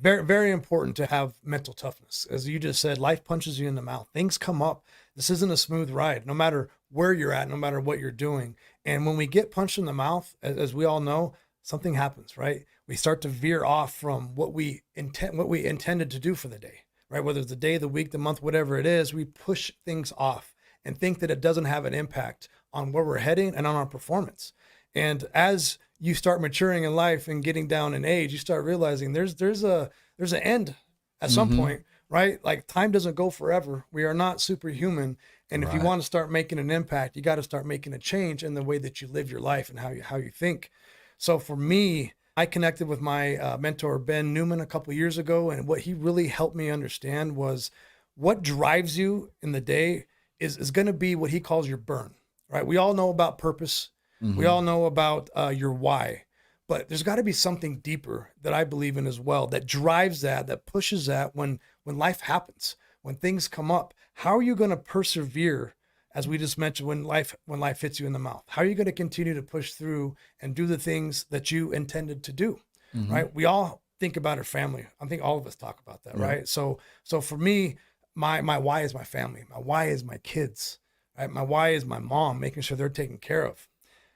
Very, very important to have mental toughness. As you just said, life punches you in the mouth. Things come up. This isn't a smooth ride, no matter where you're at, no matter what you're doing. And when we get punched in the mouth, as we all know, something happens, right? We start to veer off from what we intended to do for the day, right? Whether it's the day, the week, the month, whatever it is, we push things off and think that it doesn't have an impact on where we're heading and on our performance. And as you start maturing in life and getting down in age, you start realizing there's an end at some point, right? Like time doesn't go forever. We are not superhuman. And if you want to start making an impact, you got to start making a change in the way that you live your life and how you think. So for me, I connected with my mentor, Ben Newman, a couple of years ago. And what he really helped me understand was what drives you in the day is going to be what he calls your burn, right? We all know about purpose. We all know about your why, but there's got to be something deeper that I believe in as well that drives that pushes that when life happens, when things come up. How are you going to persevere, as we just mentioned, when life hits you in the mouth? How are you going to continue to push through and do the things that you intended to do, right? We all think about our family. I think all of us talk about that, right? So for me, my why is my family. My why is my kids, right? My why is my mom, making sure they're taken care of.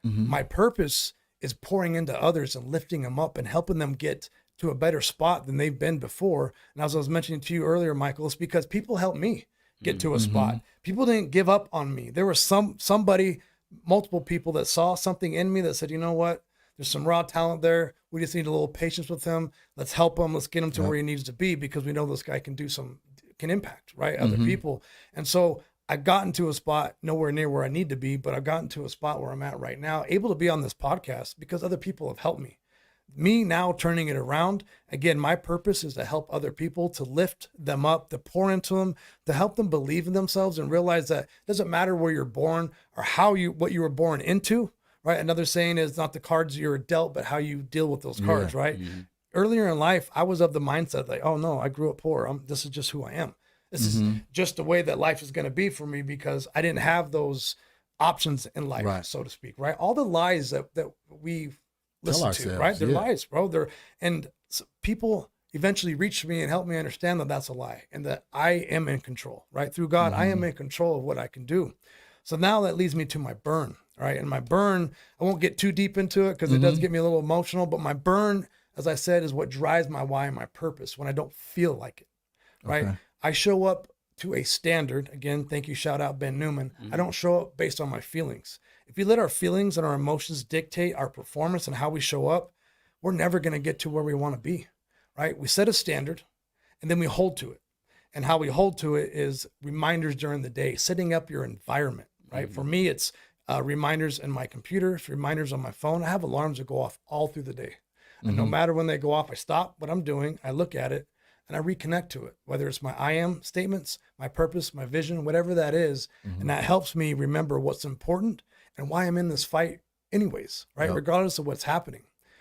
My purpose is pouring into others and lifting them up and helping them get to a better spot than they've been before. And as I was mentioning to you earlier, Michael, it's because people helped me get to a spot. People didn't give up on me. There was somebody, multiple people that saw something in me that said, you know what, there's some raw talent there. We just need a little patience with him. Let's help him. Let's get him to where he needs to be, because we know this guy can impact, right? Other people. And so I've gotten to a spot nowhere near where I need to be, but I've gotten to a spot where I'm at right now, able to be on this podcast because other people have helped me. Me now turning it around, again, my purpose is to help other people, to lift them up, to pour into them, to help them believe in themselves and realize that it doesn't matter where you're born or what you were born into, right? Another saying is not the cards you're dealt, but how you deal with those cards, right? Earlier in life, I was of the mindset like, oh no, I grew up poor. This is just who I am. This is just the way that life is going to be for me because I didn't have those options in life, so to speak, right? All the lies that we listen to, right? They're lies, bro. And people eventually reach me and help me understand that that's a lie and that I am in control, right? Through God, I am in control of what I can do. So now that leads me to my burn, right? And my burn, I won't get too deep into it because it does get me a little emotional, but my burn, as I said, is what drives my why and my purpose when I don't feel like it, right? Okay. I show up to a standard. Again, thank you, shout out Ben Newman. I don't show up based on my feelings. If we let our feelings and our emotions dictate our performance and how we show up, we're never going to get to where we want to be, right? We set a standard and then we hold to it. And how we hold to it is reminders during the day, setting up your environment, right? For me, it's reminders in my computer, it's reminders on my phone. I have alarms that go off all through the day. And no matter when they go off, I stop what I'm doing, I look at it, and I reconnect to it, whether it's my I am statements, my purpose, my vision, whatever that is. And that helps me remember what's important and why I'm in this fight anyways, right? Regardless of what's happening.